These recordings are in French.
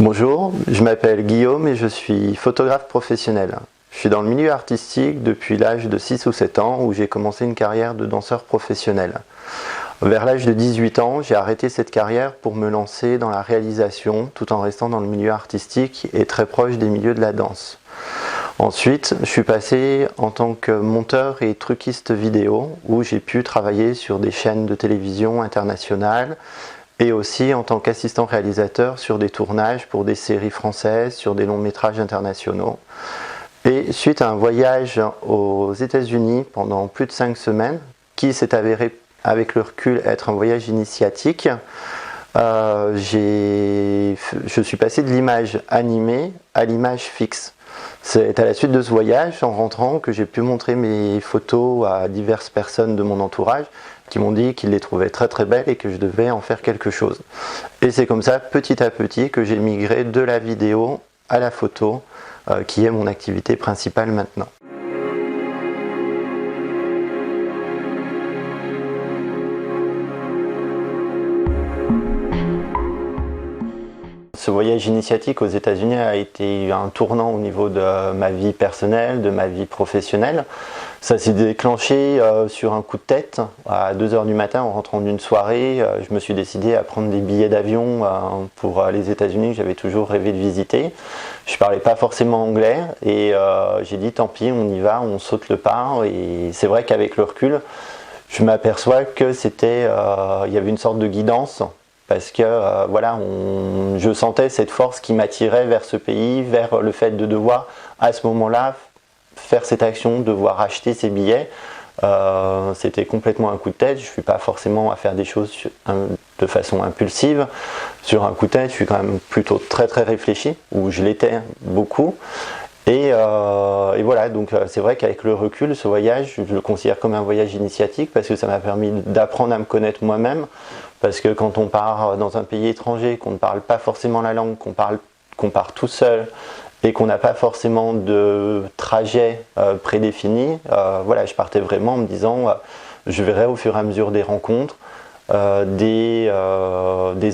Bonjour, je m'appelle Guillaume et je suis photographe professionnel. Je suis dans le milieu artistique depuis l'âge de 6 ou 7 ans où j'ai commencé une carrière de danseur professionnel. Vers l'âge de 18 ans, j'ai arrêté cette carrière pour me lancer dans la réalisation tout en restant dans le milieu artistique et très proche des milieux de la danse. Ensuite, je suis passé en tant que monteur et truquiste vidéo où j'ai pu travailler sur des chaînes de télévision internationales et aussi en tant qu'assistant réalisateur sur des tournages pour des séries françaises, sur des longs métrages internationaux. Et suite à un voyage aux États-Unis pendant plus de 5 semaines, qui s'est avéré avec le recul être un voyage initiatique, je suis passé de l'image animée à l'image fixe. C'est à la suite de ce voyage, en rentrant, que j'ai pu montrer mes photos à diverses personnes de mon entourage qui m'ont dit qu'ils les trouvaient très très belles et que je devais en faire quelque chose. Et c'est comme ça, petit à petit, que j'ai migré de la vidéo à la photo, qui est mon activité principale maintenant. Ce voyage initiatique aux États-Unis a été un tournant au niveau de ma vie personnelle, de ma vie professionnelle. Ça s'est déclenché sur un coup de tête. À 2 h du matin, en rentrant d'une soirée, je me suis décidé à prendre des billets d'avion pour les États-Unis que j'avais toujours rêvé de visiter. Je ne parlais pas forcément anglais et j'ai dit tant pis, on y va, on saute le pas. Et c'est vrai qu'avec le recul, je m'aperçois que il y avait une sorte de guidance. Parce que je sentais cette force qui m'attirait vers ce pays, vers le fait de devoir, à ce moment-là, faire cette action, devoir acheter ces billets. C'était complètement un coup de tête. Je ne suis pas forcément à faire des choses de façon impulsive. Sur un coup de tête, je suis quand même plutôt très très réfléchi, ou je l'étais beaucoup. Et voilà, donc c'est vrai qu'avec le recul, ce voyage, je le considère comme un voyage initiatique parce que ça m'a permis d'apprendre à me connaître moi-même. Parce que quand on part dans un pays étranger, qu'on ne parle pas forcément la langue, qu'on part tout seul et qu'on n'a pas forcément de trajet prédéfini, je partais vraiment en me disant je verrai au fur et à mesure des rencontres, des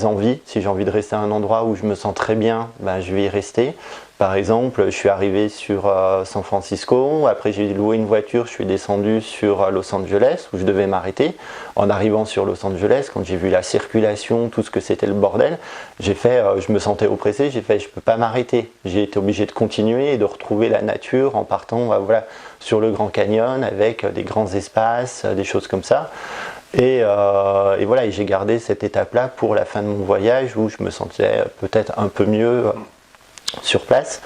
envies. Si j'ai envie de rester à un endroit où je me sens très bien, je vais y rester. Par exemple, je suis arrivé sur San Francisco, après j'ai loué une voiture, je suis descendu sur Los Angeles où je devais m'arrêter. En arrivant sur Los Angeles, quand j'ai vu la circulation, tout ce que c'était le bordel, je me sentais oppressé, je ne peux pas m'arrêter. J'ai été obligé de continuer et de retrouver la nature en partant sur le Grand Canyon avec des grands espaces, des choses comme ça. Et j'ai gardé cette étape-là pour la fin de mon voyage où je me sentais peut-être un peu mieux sur place.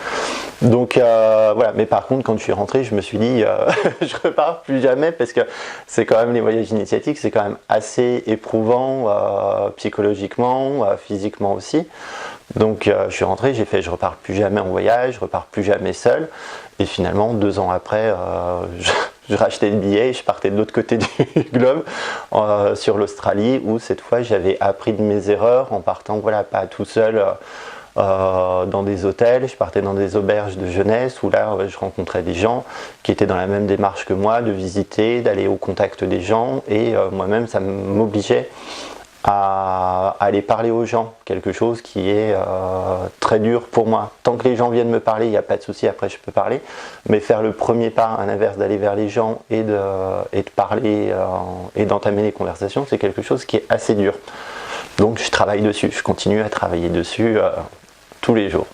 Donc mais par contre quand je suis rentré, je me suis dit je repars plus jamais parce que c'est quand même les voyages initiatiques, c'est quand même assez éprouvant psychologiquement, physiquement aussi. Donc je suis rentré, j'ai fait je repars plus jamais en voyage, je repars plus jamais seul. Et finalement 2 ans après, je rachetais le billet et je partais de l'autre côté du globe sur l'Australie où cette fois j'avais appris de mes erreurs en partant pas tout seul. Dans des hôtels, je partais dans des auberges de jeunesse où là je rencontrais des gens qui étaient dans la même démarche que moi, de visiter, d'aller au contact des gens et moi-même ça m'obligeait à aller parler aux gens, quelque chose qui est très dur pour moi. Tant que les gens viennent me parler, il n'y a pas de souci, après je peux parler, mais faire le premier pas, à l'inverse d'aller vers les gens et de parler et d'entamer les conversations, c'est quelque chose qui est assez dur. Donc je travaille dessus, je continue à travailler dessus tous les jours.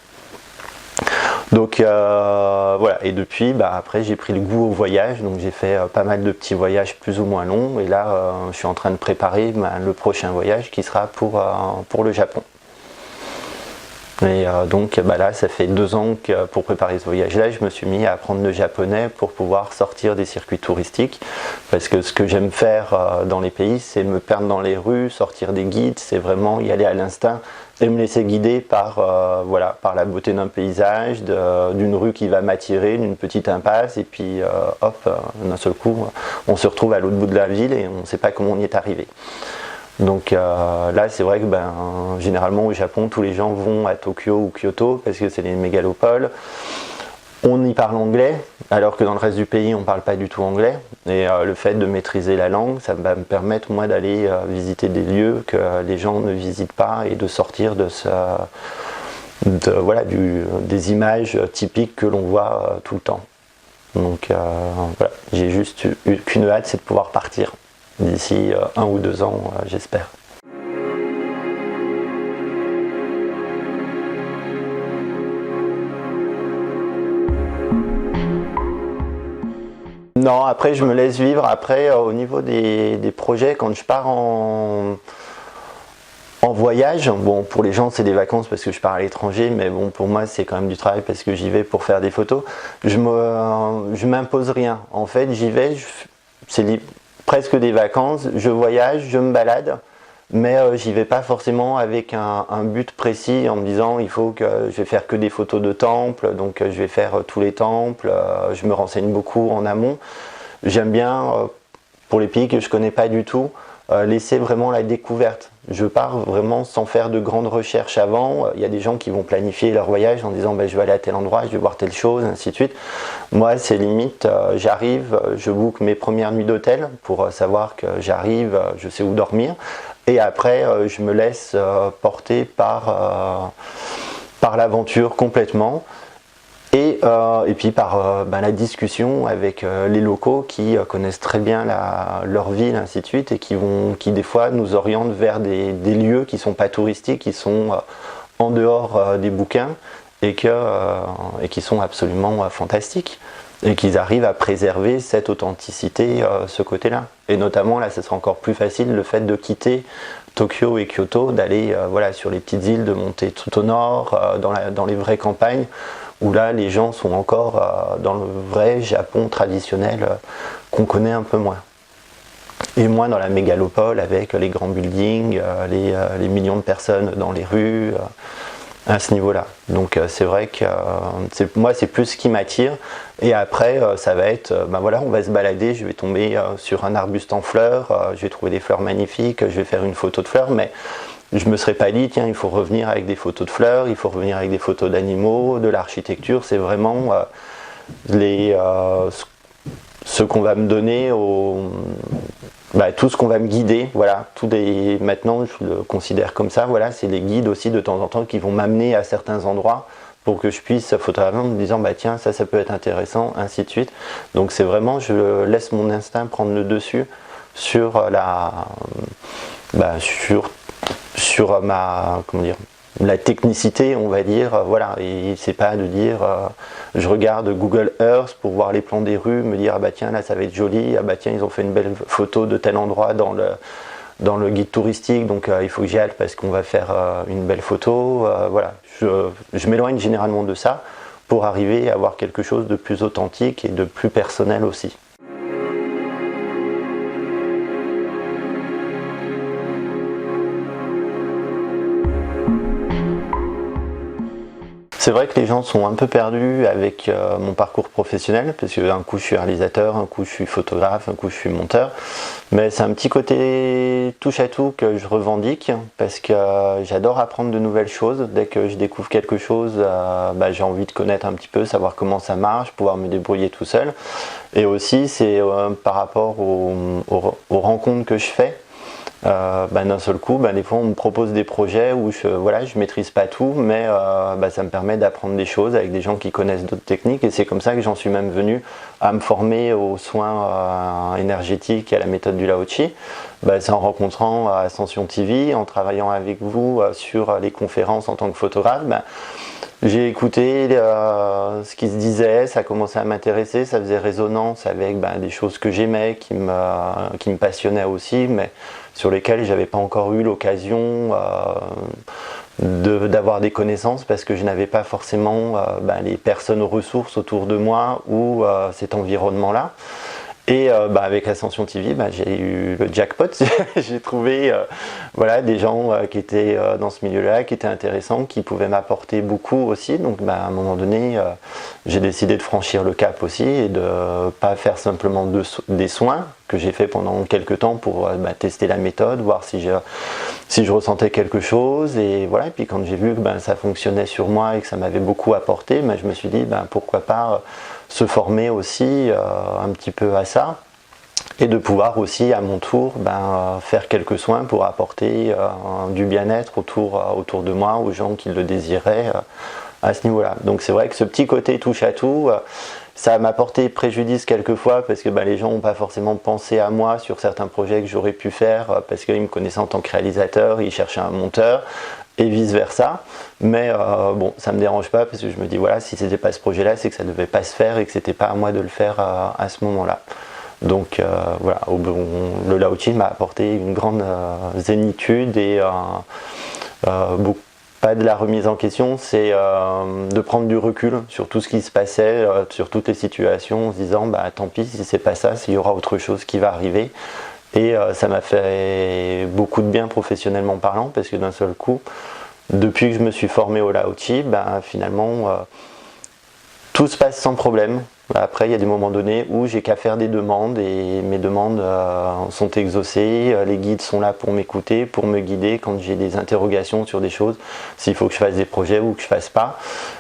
Donc et depuis après j'ai pris le goût au voyage, donc j'ai fait pas mal de petits voyages plus ou moins longs et là je suis en train de préparer le prochain voyage qui sera pour le Japon. Et donc là ça fait 2 ans que pour préparer ce voyage là je me suis mis à apprendre le japonais pour pouvoir sortir des circuits touristiques parce que ce que j'aime faire dans les pays c'est me perdre dans les rues, sortir des guides, c'est vraiment y aller à l'instinct et me laisser guider par la beauté d'un paysage, d'une rue qui va m'attirer, d'une petite impasse et puis d'un seul coup on se retrouve à l'autre bout de la ville et on ne sait pas comment on y est arrivé. Donc là c'est vrai que généralement au Japon tous les gens vont à Tokyo ou Kyoto parce que c'est les mégalopoles. On y parle anglais alors que dans le reste du pays on ne parle pas du tout anglais et le fait de maîtriser la langue ça va me permettre moi d'aller visiter des lieux que les gens ne visitent pas et de sortir de voilà, des images typiques que l'on voit tout le temps. Donc voilà, j'ai juste qu'une hâte, c'est de pouvoir partir d'ici 1 ou 2 ans, j'espère. Non, après je me laisse vivre. Après, au niveau des projets, quand je pars en voyage, bon, pour les gens c'est des vacances parce que je pars à l'étranger, mais bon, pour moi c'est quand même du travail parce que j'y vais pour faire des photos. Je m'impose rien. En fait, j'y vais, c'est presque des vacances. Je voyage, je me balade, mais j'y vais pas forcément avec un but précis en me disant il faut que je vais faire que des photos de temples, donc je vais faire tous les temples. Je me renseigne beaucoup en amont. J'aime bien, pour les pays que je connais pas du tout, laisser vraiment la découverte. Je pars vraiment sans faire de grandes recherches avant. Il y a des gens qui vont planifier leur voyage en disant je vais aller à tel endroit, je vais voir telle chose, ainsi de suite. Moi c'est limite, j'arrive, je book mes premières nuits d'hôtel pour savoir que j'arrive, je sais où dormir. Et après je me laisse porter par l'aventure complètement. Et puis par la discussion avec les locaux qui connaissent très bien leur ville, ainsi de suite, et qui des fois nous orientent vers des lieux qui ne sont pas touristiques, qui sont en dehors des bouquins et qui sont absolument fantastiques. Et qu'ils arrivent à préserver cette authenticité, ce côté-là. Et notamment, là, ce sera encore plus facile, le fait de quitter Tokyo et Kyoto, d'aller voilà, sur les petites îles, de monter tout au nord, dans les vraies campagnes, où là les gens sont encore dans le vrai Japon traditionnel qu'on connaît un peu moins. Et moins dans la mégalopole avec les grands buildings, les millions de personnes dans les rues, à ce niveau-là. Donc c'est vrai que moi c'est plus ce qui m'attire. Et après ça va être, voilà, on va se balader, je vais tomber sur un arbuste en fleurs, je vais trouver des fleurs magnifiques, je vais faire une photo de fleurs, mais je me serais pas dit, tiens, il faut revenir avec des photos de fleurs, il faut revenir avec des photos d'animaux, de l'architecture. C'est vraiment ce qu'on va me donner, tout ce qu'on va me guider. Voilà, maintenant, je le considère comme ça. Voilà, c'est les guides aussi de temps en temps qui vont m'amener à certains endroits pour que je puisse photographier en me disant, tiens, ça peut être intéressant, ainsi de suite. Donc c'est vraiment, je laisse mon instinct prendre le dessus sur sur la technicité, on va dire, voilà. Et c'est pas de dire je regarde Google Earth pour voir les plans des rues, me dire tiens, là ça va être joli, tiens, ils ont fait une belle photo de tel endroit dans le guide touristique, donc il faut que j'y aille parce qu'on va faire une belle photo, voilà. Je m'éloigne généralement de ça pour arriver à avoir quelque chose de plus authentique et de plus personnel aussi. C'est vrai que les gens sont un peu perdus avec mon parcours professionnel, parce qu'un coup je suis réalisateur, un coup je suis photographe, un coup je suis monteur. Mais c'est un petit côté touche à tout que je revendique, parce que j'adore apprendre de nouvelles choses. Dès que je découvre quelque chose, j'ai envie de connaître un petit peu, savoir comment ça marche, pouvoir me débrouiller tout seul. Et aussi c'est par rapport aux rencontres que je fais. D'un seul coup, des fois on me propose des projets où je maîtrise pas tout, mais ça me permet d'apprendre des choses avec des gens qui connaissent d'autres techniques, et c'est comme ça que j'en suis même venu à me former aux soins énergétiques et à la méthode du Lao Chi. C'est en rencontrant Ascension TV, en travaillant avec vous sur les conférences en tant que photographe. J'ai écouté ce qui se disait, ça commençait à m'intéresser, ça faisait résonance avec des choses que j'aimais, qui me passionnaient aussi, mais sur lesquelles j'avais pas encore eu l'occasion d'avoir des connaissances, parce que je n'avais pas forcément les personnes aux ressources autour de moi ou cet environnement-là. Et avec Ascension TV, j'ai eu le jackpot. J'ai trouvé des gens qui étaient dans ce milieu-là, qui étaient intéressants, qui pouvaient m'apporter beaucoup aussi. Donc à un moment donné, j'ai décidé de franchir le cap aussi et de pas faire simplement des soins que j'ai fait pendant quelques temps pour tester la méthode, voir si je ressentais quelque chose. Et voilà. Et puis quand j'ai vu que ça fonctionnait sur moi et que ça m'avait beaucoup apporté, je me suis dit pourquoi pas se former aussi un petit peu à ça. et de pouvoir aussi à mon tour faire quelques soins pour apporter du bien-être autour de moi, aux gens qui le désiraient à ce niveau-là. Donc c'est vrai que ce petit côté touche à tout, ça m'a porté préjudice quelquefois parce que les gens n'ont pas forcément pensé à moi sur certains projets que j'aurais pu faire parce qu'ils me connaissaient en tant que réalisateur, ils cherchaient un monteur et vice versa. Mais bon, ça me dérange pas parce que je me dis voilà, si c'était pas ce projet-là, c'est que ça devait pas se faire et que c'était pas à moi de le faire à ce moment-là. Donc voilà, le Lao-Chi m'a apporté une grande zénitude et pas de la remise en question, c'est de prendre du recul sur tout ce qui se passait, sur toutes les situations, en se disant tant pis si c'est pas ça, s'il y aura autre chose qui va arriver. Et ça m'a fait beaucoup de bien professionnellement parlant, parce que d'un seul coup, depuis que je me suis formé au Lao-Chi, finalement tout se passe sans problème. Après, il y a des moments donnés où j'ai qu'à faire des demandes et mes demandes sont exaucées. Les guides sont là pour m'écouter, pour me guider quand j'ai des interrogations sur des choses, s'il faut que je fasse des projets ou que je fasse pas.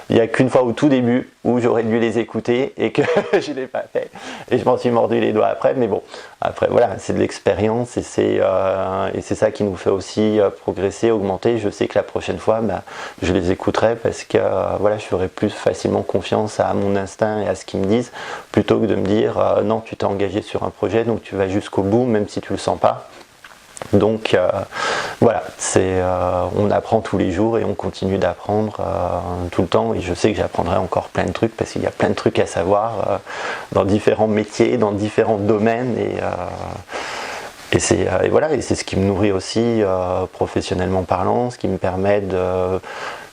Il n'y a qu'une fois au tout début où j'aurais dû les écouter et que je ne l'ai pas fait. Et je m'en suis mordu les doigts après. Mais bon, après voilà, c'est de l'expérience et c'est ça qui nous fait aussi progresser, augmenter. Je sais que la prochaine fois, je les écouterai parce que voilà, je ferai plus facilement confiance à mon instinct et à ce qu'ils me disent, plutôt que de me dire non, tu t'es engagé sur un projet, donc tu vas jusqu'au bout, même si tu le sens pas. Donc voilà, on apprend tous les jours et on continue d'apprendre tout le temps, et je sais que j'apprendrai encore plein de trucs parce qu'il y a plein de trucs à savoir dans différents métiers, dans différents domaines, et c'est ce qui me nourrit aussi professionnellement parlant, ce qui me permet de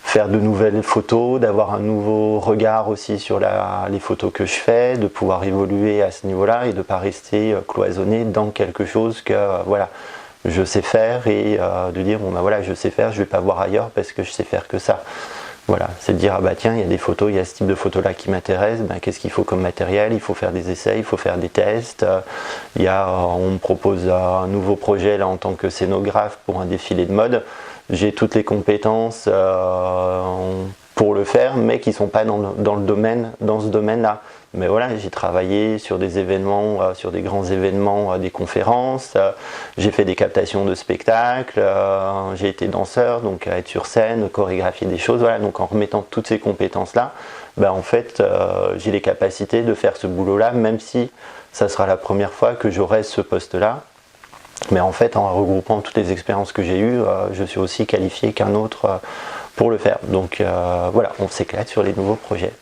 faire de nouvelles photos, d'avoir un nouveau regard aussi sur les photos que je fais, de pouvoir évoluer à ce niveau-là et de ne pas rester cloisonné dans quelque chose que voilà, je sais faire, et de dire voilà, je sais faire, je vais pas voir ailleurs parce que je sais faire que ça. Voilà, c'est de dire tiens, il y a des photos, il y a ce type de photos là qui m'intéresse, qu'est-ce qu'il faut comme matériel, il faut faire des essais, il faut faire des tests. On me propose un nouveau projet là en tant que scénographe pour un défilé de mode. J'ai toutes les compétences pour le faire, mais qui ne sont pas dans ce domaine-là. Mais voilà, j'ai travaillé sur des événements, sur des grands événements, des conférences, j'ai fait des captations de spectacles, j'ai été danseur, donc à être sur scène, chorégraphier des choses. Voilà, donc en remettant toutes ces compétences-là, en fait, j'ai les capacités de faire ce boulot-là, même si ça sera la première fois que j'aurai ce poste-là. Mais en fait, en regroupant toutes les expériences que j'ai eues, je suis aussi qualifié qu'un autre pour le faire. Donc voilà, on s'éclate sur les nouveaux projets.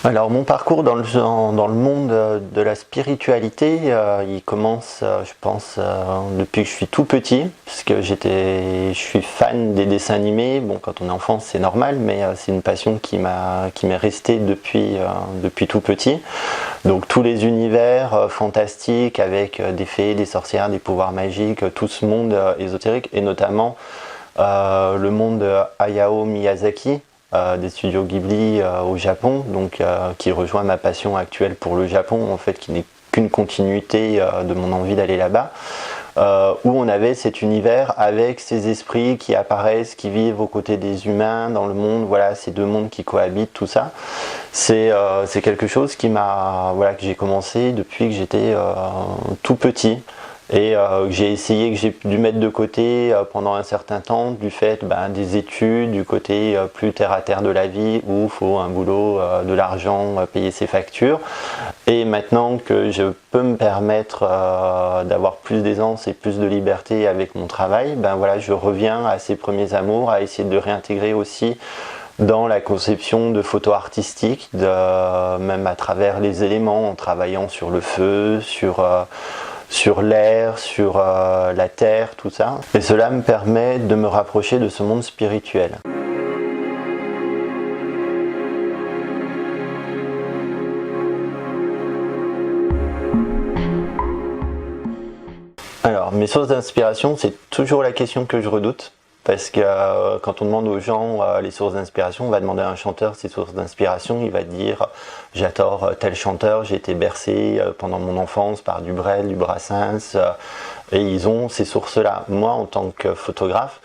Alors mon parcours dans le monde de la spiritualité, il commence, je pense, depuis que je suis tout petit, puisque je suis fan des dessins animés. Bon, quand on est enfant, c'est normal, mais c'est une passion qui m'est restée depuis tout petit. Donc tous les univers fantastiques avec des fées, des sorcières, des pouvoirs magiques, tout ce monde ésotérique, et notamment le monde de Hayao Miyazaki, des studios Ghibli au Japon, donc qui rejoint ma passion actuelle pour le Japon, en fait, qui n'est qu'une continuité de mon envie d'aller là-bas, où on avait cet univers avec ces esprits qui apparaissent, qui vivent aux côtés des humains dans le monde. Voilà, ces deux mondes qui cohabitent, tout ça. C'est quelque chose que j'ai commencé depuis que j'étais tout petit. Et j'ai essayé, que j'ai dû mettre de côté pendant un certain temps, du fait des études, du côté plus terre à terre de la vie, où il faut un boulot, de l'argent, payer ses factures. Et maintenant que je peux me permettre d'avoir plus d'aisance et plus de liberté avec mon travail, je reviens à ces premiers amours, à essayer de réintégrer aussi dans la conception de photos artistiques, même à travers les éléments, en travaillant sur le feu, sur l'air, sur la terre, tout ça. Et cela me permet de me rapprocher de ce monde spirituel. Alors, mes sources d'inspiration, c'est toujours la question que je redoute. Parce que quand on demande aux gens les sources d'inspiration, on va demander à un chanteur ses sources d'inspiration, il va dire j'adore tel chanteur, j'ai été bercé pendant mon enfance par du Brel, du Brassens, et ils ont ces sources-là. Moi, en tant que photographe,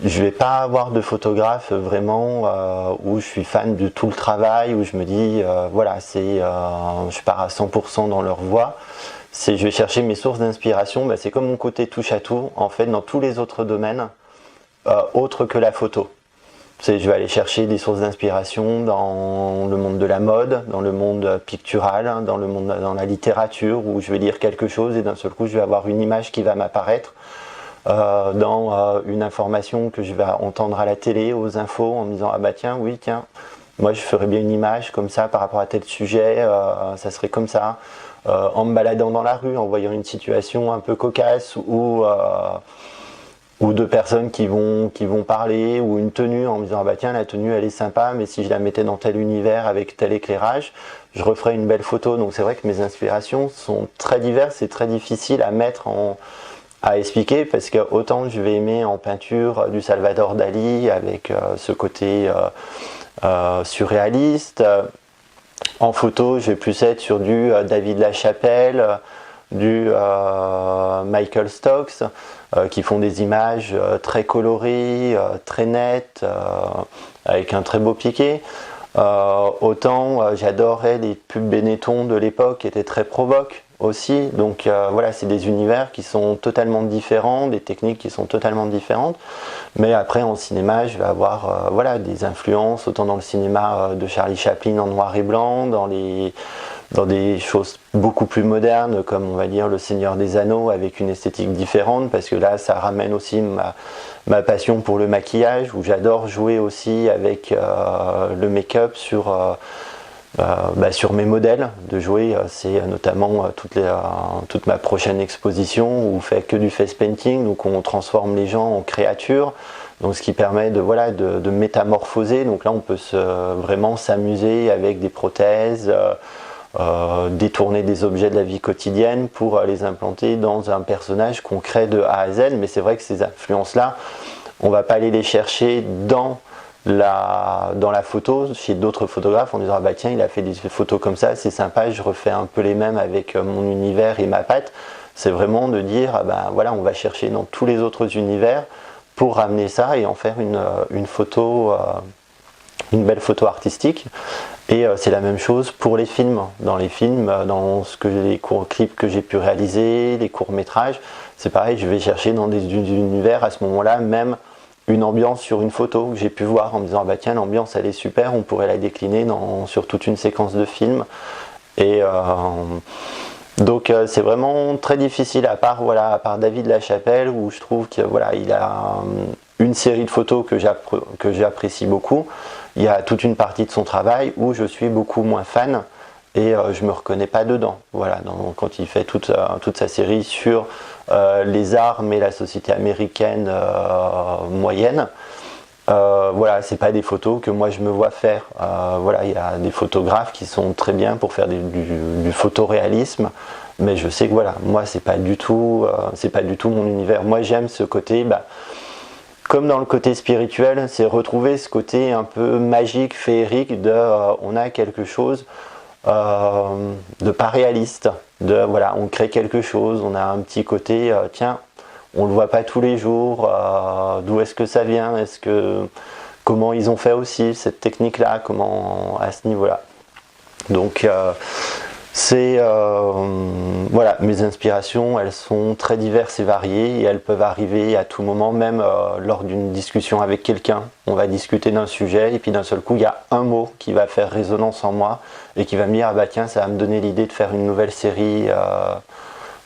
je vais pas avoir de photographe vraiment où je suis fan de tout le travail, où je me dis voilà, je pars à 100% dans leur voix. Je vais chercher mes sources d'inspiration, c'est comme mon côté touche à tout en fait dans tous les autres domaines autres que la photo. Je vais aller chercher des sources d'inspiration dans le monde de la mode, dans le monde pictural, dans la littérature, où je vais lire quelque chose et d'un seul coup je vais avoir une image qui va m'apparaître, dans une information que je vais entendre à la télé, aux infos, en me disant ah bah tiens, oui tiens, moi je ferais bien une image comme ça par rapport à tel sujet, ça serait comme ça, en me baladant dans la rue, en voyant une situation un peu cocasse ou deux personnes qui vont parler, ou une tenue en me disant ah bah tiens la tenue elle est sympa, mais si je la mettais dans tel univers avec tel éclairage, je referais une belle photo. Donc c'est vrai que mes inspirations sont très diverses et très difficiles à expliquer, parce que autant je vais aimer en peinture du Salvador Dali avec ce côté surréaliste, en photo je vais plus être sur du David Lachapelle, du Michael Stokes, qui font des images très colorées, très nettes, avec un très beau piqué. Autant j'adorais les pubs Benetton de l'époque qui étaient très provoques aussi. Donc voilà, c'est des univers qui sont totalement différents, des techniques qui sont totalement différentes. Mais après en cinéma, je vais avoir voilà, des influences autant dans le cinéma de Charlie Chaplin en noir et blanc, dans des choses beaucoup plus modernes comme on va dire Le Seigneur des Anneaux, avec une esthétique différente, parce que là ça ramène aussi ma passion pour le maquillage, où j'adore jouer aussi avec le make-up sur mes modèles de jouer. C'est notamment toute ma prochaine exposition où on fait que du face painting, donc on transforme les gens en créatures, donc ce qui permet de métamorphoser. Donc là on peut vraiment s'amuser avec des prothèses, détourner des objets de la vie quotidienne pour les implanter dans un personnage qu'on crée de A à Z. Mais c'est vrai que ces influences-là, on ne va pas aller les chercher dans la photo chez d'autres photographes en disant ah bah tiens il a fait des photos comme ça, c'est sympa, je refais un peu les mêmes avec mon univers et ma patte. C'est vraiment de dire ah bah voilà, on va chercher dans tous les autres univers pour ramener ça et en faire une photo, une belle photo artistique. Et c'est la même chose pour les films. Dans les films, dans les courts-clips que j'ai pu réaliser, les courts-métrages, c'est pareil, je vais chercher dans des univers à ce moment-là, même une ambiance sur une photo que j'ai pu voir en me disant ah bah tiens l'ambiance elle est super, on pourrait la décliner sur toute une séquence de film. Et donc c'est vraiment très difficile, à part David Lachapelle, où je trouve qu'il il a une série de photos que j'apprécie beaucoup. Il y a toute une partie de son travail où je suis beaucoup moins fan et je me reconnais pas dedans. Voilà, quand il fait toute sa série sur les armes et la société américaine moyenne, voilà, c'est pas des photos que moi je me vois faire. Voilà, il y a des photographes qui sont très bien pour faire du photoréalisme, mais je sais que voilà, moi c'est pas du tout mon univers. Moi j'aime ce côté, comme dans le côté spirituel, c'est retrouver ce côté un peu magique, féerique on a quelque chose de pas réaliste, voilà, on crée quelque chose, on a un petit côté tiens, on le voit pas tous les jours, d'où est-ce que ça vient, comment ils ont fait aussi cette technique là, comment à ce niveau là. Donc voilà, mes inspirations elles sont très diverses et variées et elles peuvent arriver à tout moment, même lors d'une discussion avec quelqu'un. On va discuter d'un sujet et puis d'un seul coup il y a un mot qui va faire résonance en moi et qui va me dire ah bah tiens, ça va me donner l'idée de faire une nouvelle série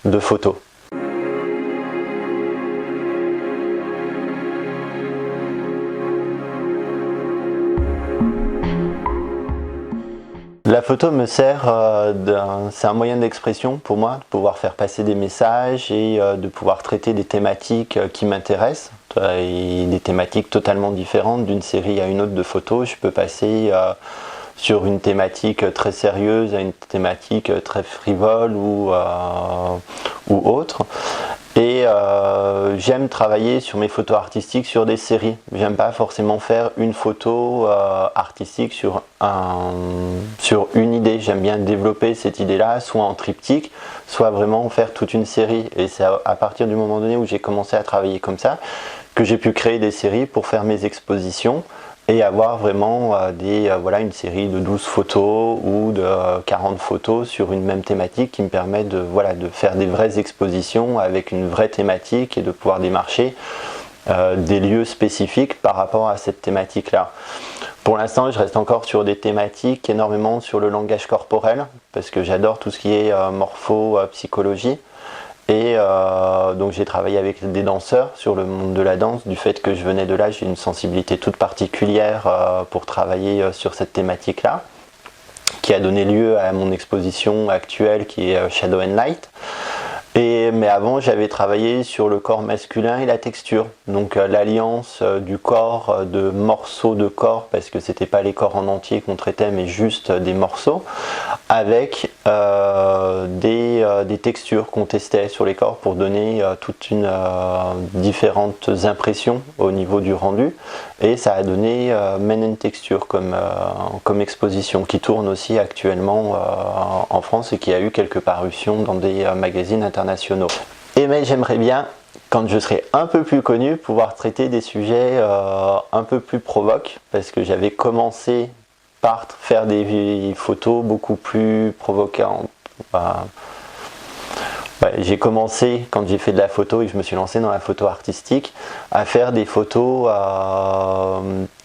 de photos. La photo me sert, c'est un moyen d'expression pour moi, de pouvoir faire passer des messages et de pouvoir traiter des thématiques qui m'intéressent, et des thématiques totalement différentes d'une série à une autre de photos. Je peux passer sur une thématique très sérieuse à une thématique très frivole ou autre. Et j'aime travailler sur mes photos artistiques sur des séries. J'aime pas forcément faire une photo artistique sur une idée. J'aime bien développer cette idée-là, soit en triptyque, soit vraiment faire toute une série. Et c'est à partir du moment donné où j'ai commencé à travailler comme ça que j'ai pu créer des séries pour faire mes expositions et avoir vraiment une série de 12 photos ou de 40 photos sur une même thématique qui me permet de faire des vraies expositions avec une vraie thématique et de pouvoir démarcher des lieux spécifiques par rapport à cette thématique-là. Pour l'instant, je reste encore sur des thématiques énormément sur le langage corporel parce que j'adore tout ce qui est morpho-psychologie. Et donc j'ai travaillé avec des danseurs sur le monde de la danse. Du fait que je venais de là, j'ai une sensibilité toute particulière pour travailler sur cette thématique-là, qui a donné lieu à mon exposition actuelle qui est Shadow and Light. Mais avant, j'avais travaillé sur le corps masculin et la texture. Donc l'alliance du corps, de morceaux de corps, parce que c'était pas les corps en entier qu'on traitait, mais juste des morceaux, avec des textures qu'on testait sur les corps pour donner toute une différentes impressions au niveau du rendu. Et ça a donné Men and Texture comme exposition qui tourne aussi actuellement en France et qui a eu quelques parutions dans des magazines internationaux. Mais j'aimerais bien, quand je serai un peu plus connu, pouvoir traiter des sujets un peu plus provoques, parce que j'avais commencé par faire des photos beaucoup plus provocantes. J'ai commencé, quand j'ai fait de la photo et que je me suis lancé dans la photo artistique, à faire des photos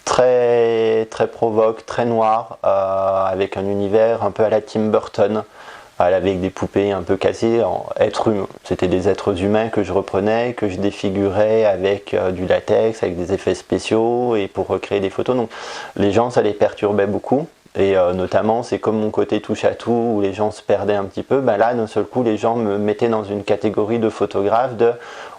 très, très provoques, très noires, avec un univers un peu à la Tim Burton, avec des poupées un peu cassées. C'était des êtres humains que je reprenais, que je défigurais avec du latex, avec des effets spéciaux et pour recréer des photos. Donc les gens, ça les perturbait beaucoup. Et notamment, c'est comme mon côté touche à tout où les gens se perdaient un petit peu. Là, d'un seul coup, les gens me mettaient dans une catégorie de photographe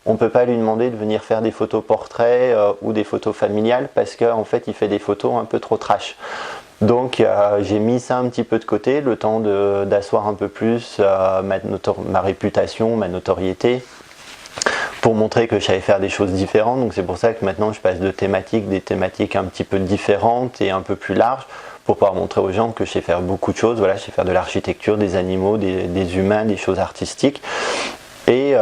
on ne peut pas lui demander de venir faire des photos portraits ou des photos familiales parce qu'en fait, il fait des photos un peu trop trash. Donc j'ai mis ça un petit peu de côté, le temps d'asseoir un peu plus ma réputation, ma notoriété, pour montrer que je savais faire des choses différentes. Donc c'est pour ça que maintenant je passe de des thématiques un petit peu différentes et un peu plus larges, pour pouvoir montrer aux gens que je sais faire beaucoup de choses. Voilà, je sais faire de l'architecture, des animaux, des humains, des choses artistiques. Mais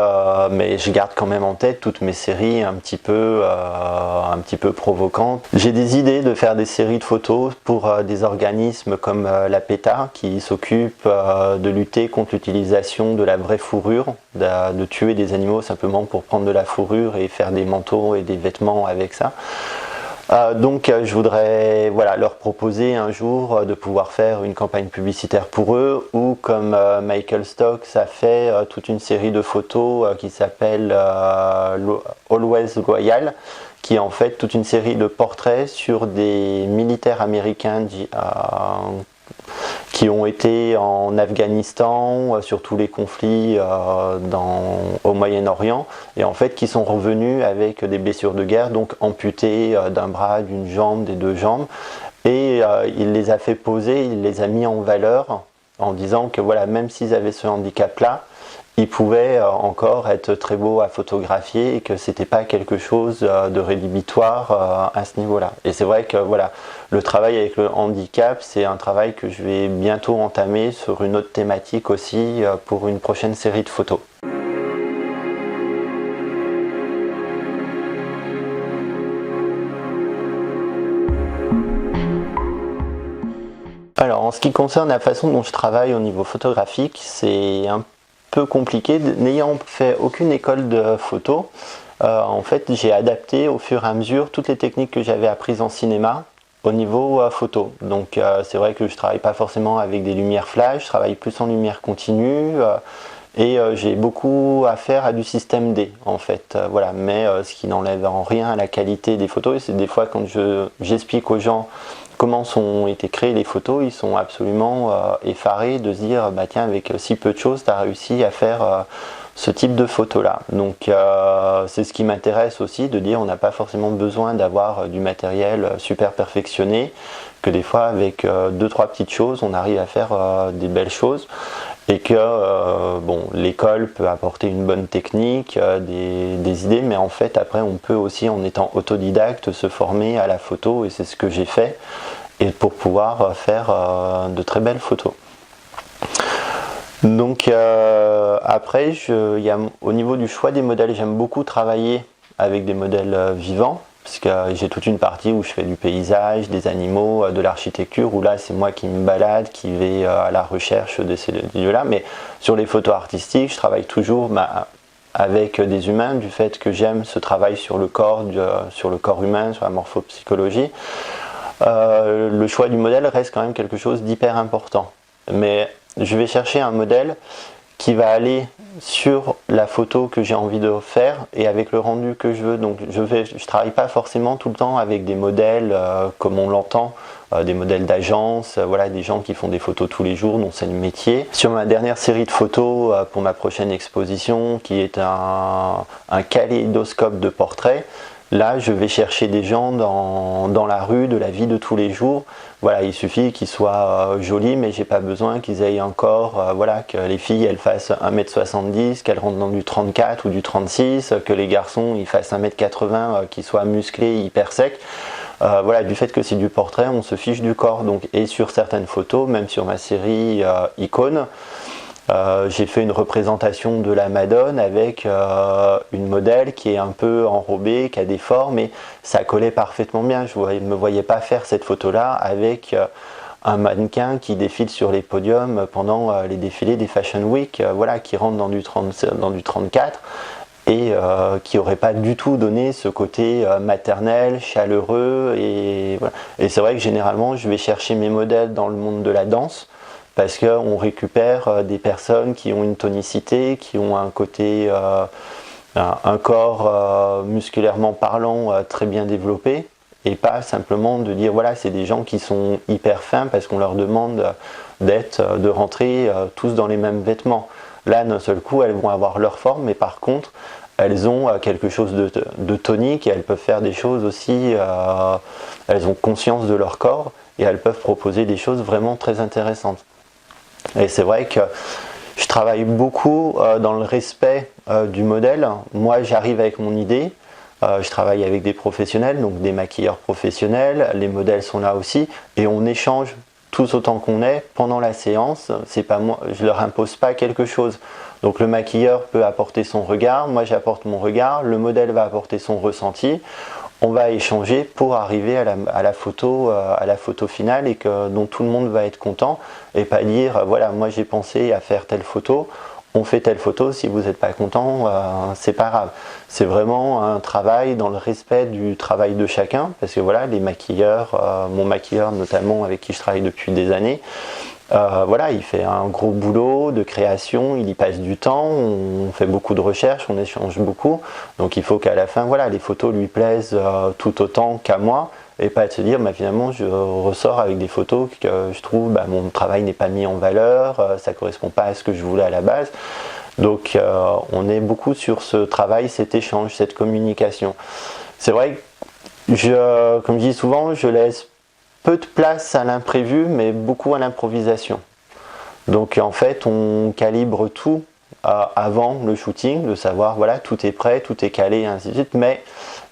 je garde quand même en tête toutes mes séries un petit peu provocantes. J'ai des idées de faire des séries de photos pour des organismes comme la PETA qui s'occupe de lutter contre l'utilisation de la vraie fourrure, de tuer des animaux simplement pour prendre de la fourrure et faire des manteaux et des vêtements avec ça. Donc je voudrais leur proposer un jour de pouvoir faire une campagne publicitaire pour eux, ou comme Michael Stokes a fait toute une série de photos qui s'appelle Always Loyal, qui est en fait toute une série de portraits sur des militaires américains qui ont été en Afghanistan, sur tous les conflits au Moyen-Orient, et en fait qui sont revenus avec des blessures de guerre, donc amputés d'un bras, d'une jambe, des deux jambes, et il les a fait poser, il les a mis en valeur en disant que même s'ils avaient ce handicap-là, ils pouvaient encore être très beaux à photographier et que c'était pas quelque chose de rédhibitoire à ce niveau-là. Et c'est vrai que le travail avec le handicap, c'est un travail que je vais bientôt entamer sur une autre thématique aussi pour une prochaine série de photos. Alors en ce qui concerne la façon dont je travaille au niveau photographique, c'est un peu compliqué. N'ayant fait aucune école de photo, en fait j'ai adapté au fur et à mesure toutes les techniques que j'avais apprises en cinéma au niveau photo. Donc c'est vrai que je travaille pas forcément avec des lumières flash, je travaille plus en lumière continue et j'ai beaucoup à faire à du système D en fait. Mais ce qui n'enlève en rien à la qualité des photos, et c'est des fois quand j'explique aux gens comment ont été créées les photos, ils sont absolument effarés de se dire tiens, avec si peu de choses, tu as réussi à faire ce type de photo là. Donc c'est ce qui m'intéresse aussi, de dire on n'a pas forcément besoin d'avoir du matériel super perfectionné, que des fois avec 2-3 petites choses on arrive à faire des belles choses, et que l'école peut apporter une bonne technique, des idées, mais en fait après on peut aussi, en étant autodidacte, se former à la photo, et c'est ce que j'ai fait, et pour pouvoir faire de très belles photos. Donc après, au niveau du choix des modèles, j'aime beaucoup travailler avec des modèles vivants, parce que j'ai toute une partie où je fais du paysage, des animaux, de l'architecture, où là c'est moi qui me balade, qui vais à la recherche de ces lieux-là. Mais sur les photos artistiques, je travaille toujours avec des humains, du fait que j'aime ce travail sur le corps humain, sur la morphopsychologie. Le choix du modèle reste quand même quelque chose d'hyper important. Mais je vais chercher un modèle qui va aller sur la photo que j'ai envie de faire et avec le rendu que je veux. Donc je travaille pas forcément tout le temps avec des modèles comme on l'entend, des modèles d'agence, voilà, des gens qui font des photos tous les jours, dont c'est le métier. Sur ma dernière série de photos pour ma prochaine exposition, qui est un kaléidoscope de portraits, là, je vais chercher des gens dans la rue, de la vie de tous les jours. Voilà, il suffit qu'ils soient jolis, mais j'ai pas besoin qu'ils aient un corps, voilà, que les filles elles fassent 1m70, qu'elles rentrent dans du 34 ou du 36, que les garçons ils fassent 1m80, qu'ils soient musclés, hyper secs. Voilà, du fait que c'est du portrait, on se fiche du corps. Donc, et sur certaines photos, même sur ma série Icône, j'ai fait une représentation de la Madone avec une modèle qui est un peu enrobée, qui a des formes, et ça collait parfaitement bien. Je ne me voyais pas faire cette photo-là avec un mannequin qui défile sur les podiums pendant les défilés des Fashion Week, voilà, qui rentre dans du 34 et qui n'aurait pas du tout donné ce côté maternel, chaleureux. Et, voilà. Et c'est vrai que généralement, je vais chercher mes modèles dans le monde de la danse, parce qu'on récupère des personnes qui ont une tonicité, qui ont un côté, un corps musculairement parlant très bien développé, et pas simplement de dire voilà, c'est des gens qui sont hyper fins parce qu'on leur demande de rentrer tous dans les mêmes vêtements. Là, d'un seul coup, elles vont avoir leur forme, mais par contre, elles ont quelque chose de tonique et elles peuvent faire des choses aussi, elles ont conscience de leur corps et elles peuvent proposer des choses vraiment très intéressantes. Et c'est vrai que je travaille beaucoup dans le respect du modèle. Moi, j'arrive avec mon idée. Je travaille avec des professionnels, donc des maquilleurs professionnels. Les modèles sont là aussi. Et on échange tous autant qu'on est pendant la séance. C'est pas moi, je leur impose pas quelque chose. Donc le maquilleur peut apporter son regard. Moi, j'apporte mon regard. Le modèle va apporter son ressenti. On va échanger pour arriver à la photo finale et dont tout le monde va être content, et pas dire voilà, moi j'ai pensé à faire telle photo, on fait telle photo, si vous n'êtes pas content, c'est pas grave. C'est vraiment un travail dans le respect du travail de chacun, parce que voilà, les maquilleurs, mon maquilleur notamment avec qui je travaille depuis des années, voilà, il fait un gros boulot de création, il y passe du temps, on fait beaucoup de recherches, on échange beaucoup. Donc il faut qu'à la fin, voilà, les photos lui plaisent tout autant qu'à moi, et pas de se dire, bah, finalement, je ressors avec des photos que je trouve, bah, mon travail n'est pas mis en valeur, ça ne correspond pas à ce que je voulais à la base. Donc on est beaucoup sur ce travail, cet échange, cette communication. C'est vrai que, comme je dis souvent, je laisse peu de place à l'imprévu, mais beaucoup à l'improvisation. Donc en fait, on calibre tout avant le shooting, de savoir, voilà, tout est prêt, tout est calé, et ainsi de suite, mais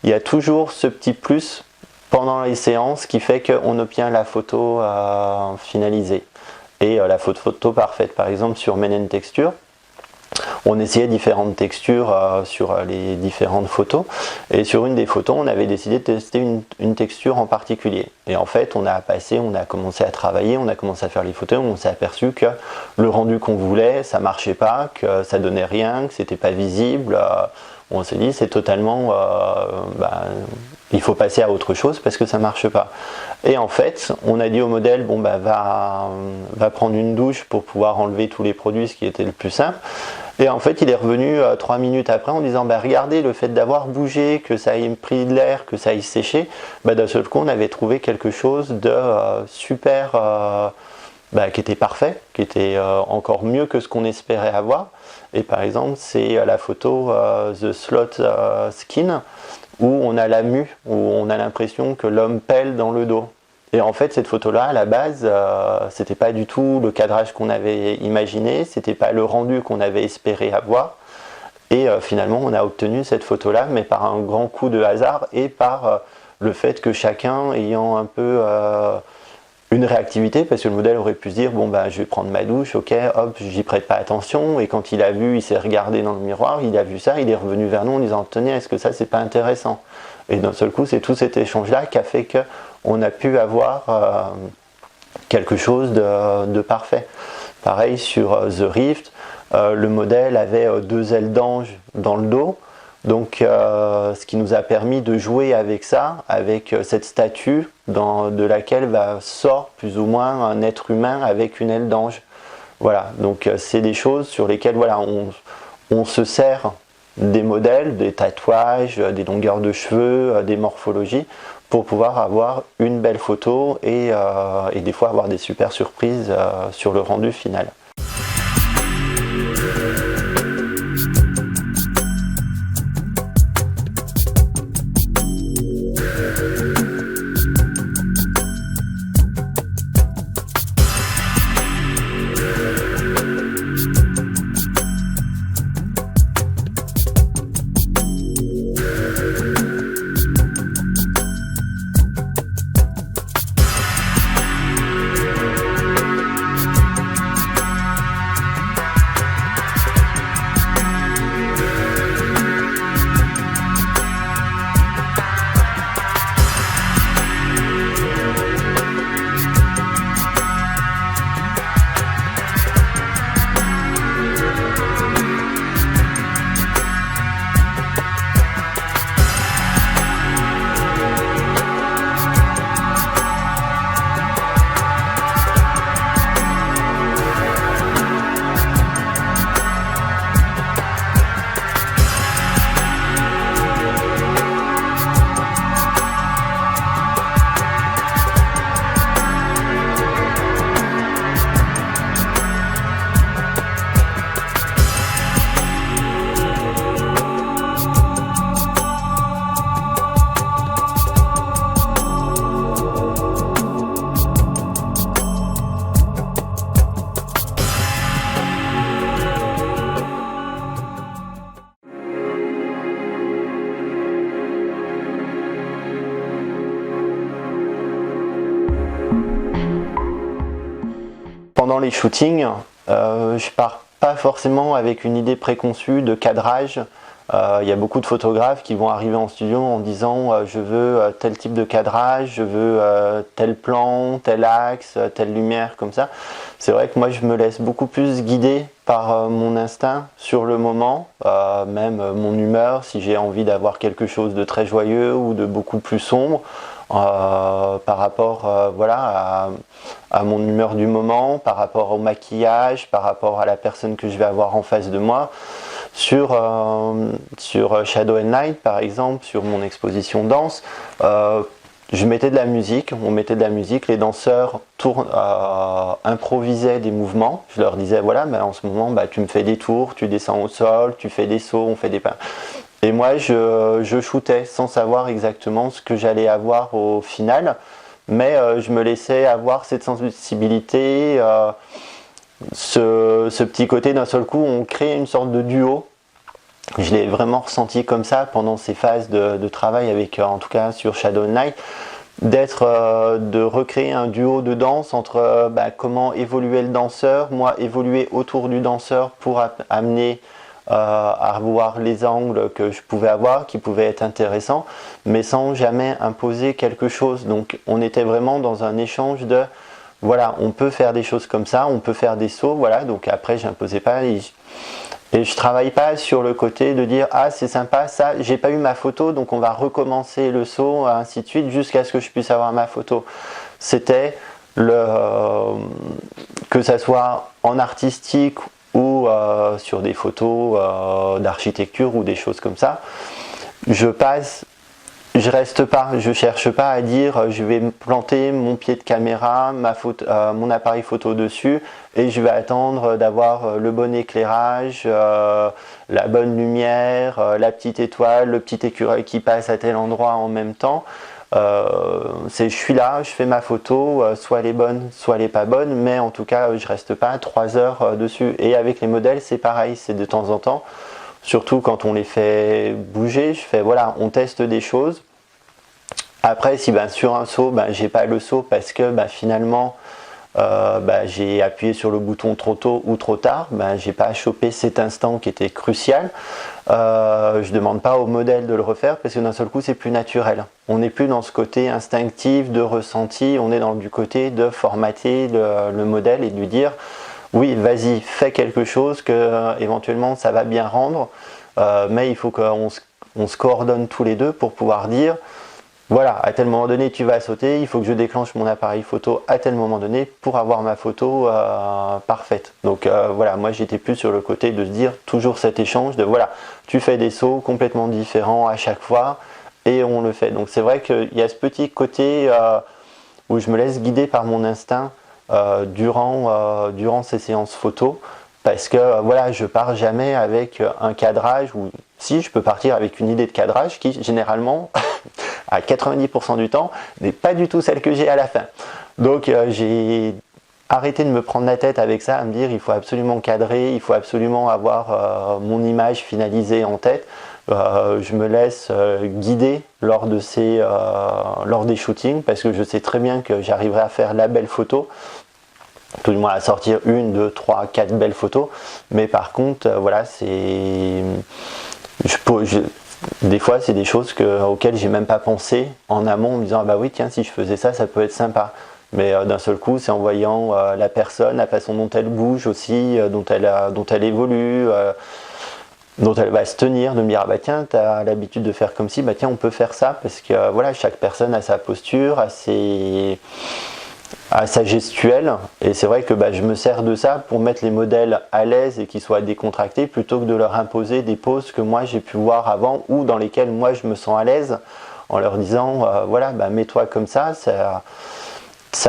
il y a toujours ce petit plus pendant les séances qui fait qu'on obtient la photo finalisée et la photo parfaite. Par exemple, sur Men & Texture, on essayait différentes textures sur les différentes photos, et sur une des photos on avait décidé de tester une texture en particulier, et en fait on a commencé à travailler, on a commencé à faire les photos, on s'est aperçu que le rendu qu'on voulait ça marchait pas, que ça donnait rien, que c'était pas visible. On s'est dit c'est totalement il faut passer à autre chose parce que ça marche pas. Et en fait, on a dit au modèle, bon bah va prendre une douche pour pouvoir enlever tous les produits, ce qui était le plus simple. Et en fait, il est revenu 3 minutes après en disant, bah regardez, le fait d'avoir bougé, que ça ait pris de l'air, que ça ait séché, bah d'un seul coup, on avait trouvé quelque chose de super, qui était parfait, qui était encore mieux que ce qu'on espérait avoir. Et par exemple, c'est la photo The Slot Skin, où on a la mue, où on a l'impression que l'homme pèle dans le dos. Et en fait, cette photo-là, à la base, c'était pas du tout le cadrage qu'on avait imaginé, c'était pas le rendu qu'on avait espéré avoir. Et finalement, on a obtenu cette photo-là, mais par un grand coup de hasard et par le fait que chacun ayant un peu une réactivité, parce que le modèle aurait pu se dire, bon bah je vais prendre ma douche, ok, hop, j'y prête pas attention, et quand il a vu, il s'est regardé dans le miroir, il a vu ça, il est revenu vers nous en disant, tenez, est-ce que ça c'est pas intéressant? Et d'un seul coup, c'est tout cet échange-là qui a fait qu'on a pu avoir quelque chose de parfait. Pareil sur The Rift, le modèle avait 2 ailes d'ange dans le dos, donc ce qui nous a permis de jouer avec ça, avec cette statue de laquelle sort plus ou moins un être humain avec une aile d'ange. Voilà, donc c'est des choses sur lesquelles voilà, on se sert des modèles, des tatouages, des longueurs de cheveux, des morphologies, pour pouvoir avoir une belle photo et des fois avoir des super surprises sur le rendu final. Pendant les shootings, je pars pas forcément avec une idée préconçue de cadrage. Il y a beaucoup de photographes qui vont arriver en studio en disant je veux tel type de cadrage, je veux tel plan, tel axe, telle lumière, comme ça. C'est vrai que moi je me laisse beaucoup plus guider par mon instinct sur le moment, même mon humeur, si j'ai envie d'avoir quelque chose de très joyeux ou de beaucoup plus sombre. Par rapport voilà, à mon humeur du moment, par rapport au maquillage, par rapport à la personne que je vais avoir en face de moi. Sur Shadow and Light par exemple, sur mon exposition danse, je mettais de la musique, on mettait de la musique, les danseurs improvisaient des mouvements, je leur disais voilà, ben, en ce moment tu me fais des tours, tu descends au sol, tu fais des sauts, on fait des pas. Et moi je shootais sans savoir exactement ce que j'allais avoir au final, mais je me laissais avoir cette sensibilité, ce petit côté d'un seul coup, on crée une sorte de duo. Je l'ai vraiment ressenti comme ça pendant ces phases de travail avec, en tout cas sur Shadow and Light, de recréer un duo de danse entre comment évoluer le danseur, moi évoluer autour du danseur pour amener à voir les angles que je pouvais avoir, qui pouvaient être intéressants, mais sans jamais imposer quelque chose. Donc on était vraiment dans un échange de voilà, on peut faire des choses comme ça, on peut faire des sauts, voilà, donc après j'imposais pas et je travaille pas sur le côté de dire ah c'est sympa ça, j'ai pas eu ma photo donc on va recommencer le saut, ainsi de suite, jusqu'à ce que je puisse avoir ma photo. C'était que ça soit en artistique ou sur des photos d'architecture ou des choses comme ça, je reste pas, je cherche pas à dire je vais planter mon pied de caméra, mon appareil photo dessus et je vais attendre d'avoir le bon éclairage, la bonne lumière, la petite étoile, le petit écureuil qui passe à tel endroit en même temps. Je suis là, je fais ma photo, soit elle est bonne, soit elle est pas bonne, mais en tout cas je reste pas 3 heures dessus. Et avec les modèles c'est pareil, c'est de temps en temps. Surtout quand on les fait bouger, je fais voilà, on teste des choses. Après, si sur un saut, j'ai pas le saut parce que finalement j'ai appuyé sur le bouton trop tôt ou trop tard, j'ai pas chopé cet instant qui était crucial. Je demande pas au modèle de le refaire parce que d'un seul coup c'est plus naturel. On n'est plus dans ce côté instinctif de ressenti, on est dans du côté de formater le modèle et de lui dire oui, vas-y, fais quelque chose que éventuellement ça va bien rendre, mais il faut qu'on se coordonne tous les deux pour pouvoir dire voilà, à tel moment donné tu vas sauter, il faut que je déclenche mon appareil photo à tel moment donné pour avoir ma photo parfaite. Donc voilà, moi j'étais plus sur le côté de se dire toujours cet échange de voilà, tu fais des sauts complètement différents à chaque fois et on le fait. Donc c'est vrai qu'il y a ce petit côté où je me laisse guider par mon instinct durant ces séances photo. Parce que voilà, je pars jamais avec un cadrage, ou si je peux partir avec une idée de cadrage qui généralement, à 90% du temps, n'est pas du tout celle que j'ai à la fin. Donc j'ai arrêté de me prendre la tête avec ça, à me dire il faut absolument cadrer, il faut absolument avoir mon image finalisée en tête. Je me laisse guider lors des shootings parce que je sais très bien que j'arriverai à faire la belle photo. Tout du moins à sortir 1, 2, 3, 4 belles photos, mais par contre voilà, des fois c'est des choses auxquelles j'ai même pas pensé en amont en me disant ah bah oui tiens si je faisais ça peut être sympa, mais d'un seul coup c'est en voyant la personne, la façon dont elle bouge aussi, dont elle évolue, dont elle va se tenir, de me dire ah bah tiens t'as l'habitude de faire comme ci, bah tiens on peut faire ça, parce que voilà, chaque personne a sa posture, à sa gestuelle, et c'est vrai que je me sers de ça pour mettre les modèles à l'aise et qu'ils soient décontractés plutôt que de leur imposer des poses que moi j'ai pu voir avant ou dans lesquelles moi je me sens à l'aise, en leur disant voilà mets-toi comme ça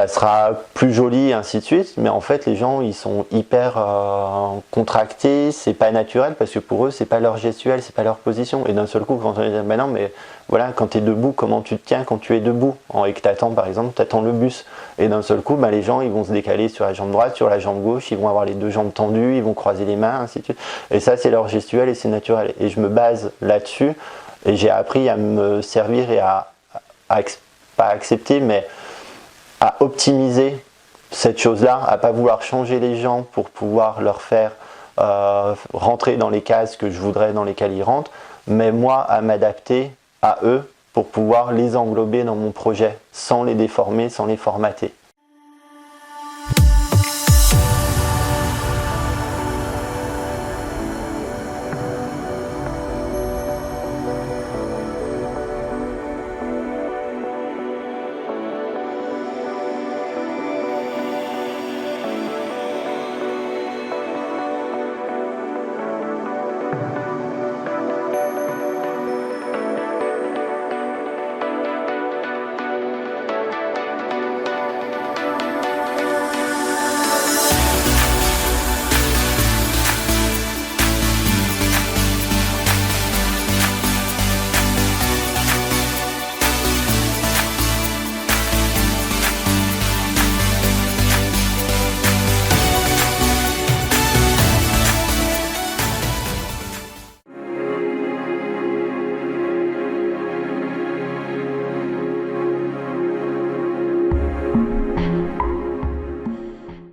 sera plus joli et ainsi de suite, mais en fait les gens ils sont hyper contractés, c'est pas naturel parce que pour eux c'est pas leur gestuelle, c'est pas leur position, et d'un seul coup quand on dit non mais voilà, quand tu es debout, comment tu te tiens quand tu es debout et que t'attends par exemple, t'attends le bus, et d'un seul coup les gens ils vont se décaler sur la jambe droite, sur la jambe gauche, ils vont avoir les deux jambes tendues, ils vont croiser les mains, ainsi de suite, et ça c'est leur gestuelle et c'est naturel, et je me base là-dessus, et j'ai appris à me servir et à pas accepter mais à optimiser cette chose-là, à pas vouloir changer les gens pour pouvoir leur faire rentrer dans les cases que je voudrais dans lesquelles ils rentrent, mais moi à m'adapter à eux pour pouvoir les englober dans mon projet sans les déformer, sans les formater.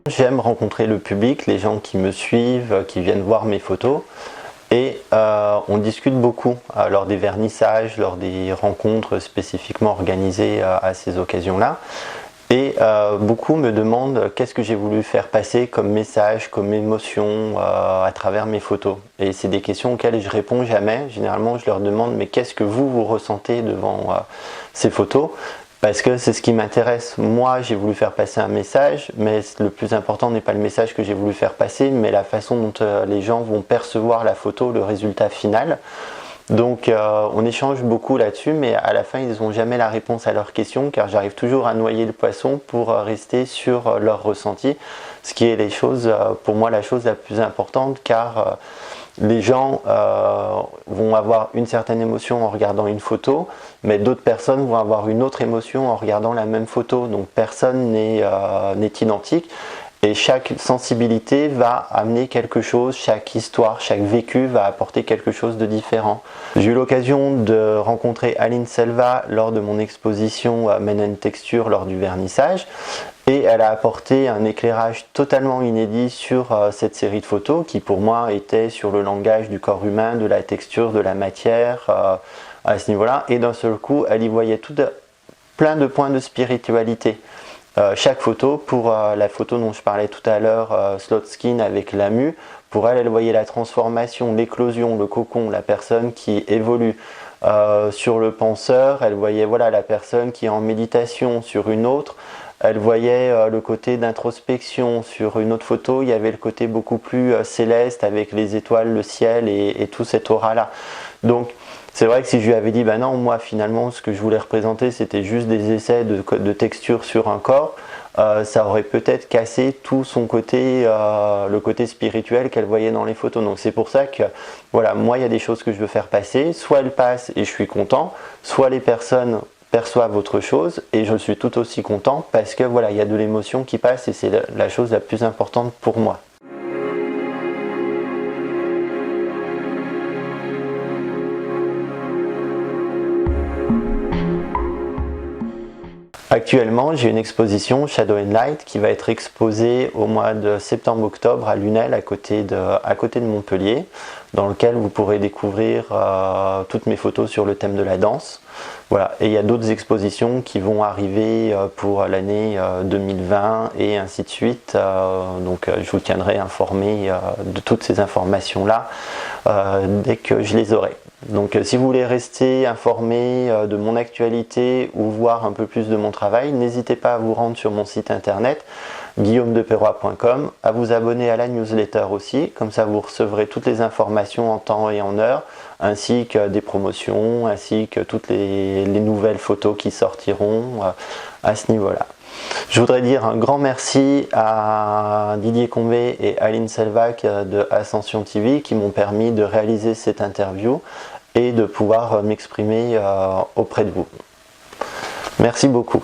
J'aime rencontrer le public, les gens qui me suivent, qui viennent voir mes photos, et on discute beaucoup lors des vernissages, lors des rencontres spécifiquement organisées à ces occasions-là. Et beaucoup me demandent qu'est-ce que j'ai voulu faire passer comme message, comme émotion à travers mes photos. Et c'est des questions auxquelles je réponds jamais. Généralement, je leur demande mais qu'est-ce que vous ressentez devant ces photos ? Parce que c'est ce qui m'intéresse. Moi, j'ai voulu faire passer un message, mais le plus important n'est pas le message que j'ai voulu faire passer, mais la façon dont les gens vont percevoir la photo, le résultat final. Donc on échange beaucoup là-dessus, mais à la fin ils n'ont jamais la réponse à leurs questions, car j'arrive toujours à noyer le poisson pour rester sur leur ressenti, ce qui est pour moi la chose la plus importante, car les gens vont avoir une certaine émotion en regardant une photo, mais d'autres personnes vont avoir une autre émotion en regardant la même photo, donc personne n'est identique. Et chaque sensibilité va amener quelque chose, chaque histoire, chaque vécu va apporter quelque chose de différent. J'ai eu l'occasion de rencontrer Aline Selva lors de mon exposition Men and Texture lors du vernissage. Et elle a apporté un éclairage totalement inédit sur cette série de photos qui pour moi était sur le langage du corps humain, de la texture, de la matière à ce niveau-là. Et d'un seul coup, elle y voyait plein de points de spiritualité. Chaque photo, pour la photo dont je parlais tout à l'heure, Slotskin avec la mue, pour elle, elle voyait la transformation, l'éclosion, le cocon, la personne qui évolue. Sur le penseur, elle voyait voilà, la personne qui est en méditation. Sur une autre, elle voyait le côté d'introspection. Sur une autre photo, il y avait le côté beaucoup plus céleste avec les étoiles, le ciel et tout cet aura-là. Donc, c'est vrai que si je lui avais dit, bah non, moi finalement ce que je voulais représenter c'était juste des essais de texture sur un corps, ça aurait peut-être cassé tout son côté, le côté spirituel qu'elle voyait dans les photos. Donc c'est pour ça que, voilà, moi il y a des choses que je veux faire passer, soit elles passent et je suis content, soit les personnes perçoivent autre chose et je suis tout aussi content parce que voilà, il y a de l'émotion qui passe et c'est la chose la plus importante pour moi. Actuellement, j'ai une exposition Shadow and Light qui va être exposée au mois de septembre-octobre à Lunel, à côté de Montpellier, dans lequel vous pourrez découvrir toutes mes photos sur le thème de la danse. Voilà. Et il y a d'autres expositions qui vont arriver pour l'année 2020 et ainsi de suite. Donc je vous tiendrai informé de toutes ces informations-là dès que je les aurai. Donc si vous voulez rester informé de mon actualité ou voir un peu plus de mon travail, n'hésitez pas à vous rendre sur mon site internet guillaumedeperroy.com, à vous abonner à la newsletter aussi, comme ça vous recevrez toutes les informations en temps et en heure, ainsi que des promotions, ainsi que toutes les nouvelles photos qui sortiront à ce niveau-là. Je voudrais dire un grand merci à Didier Combet et Aline Selva de Ascension TV qui m'ont permis de réaliser cette interview et de pouvoir m'exprimer auprès de vous. Merci beaucoup.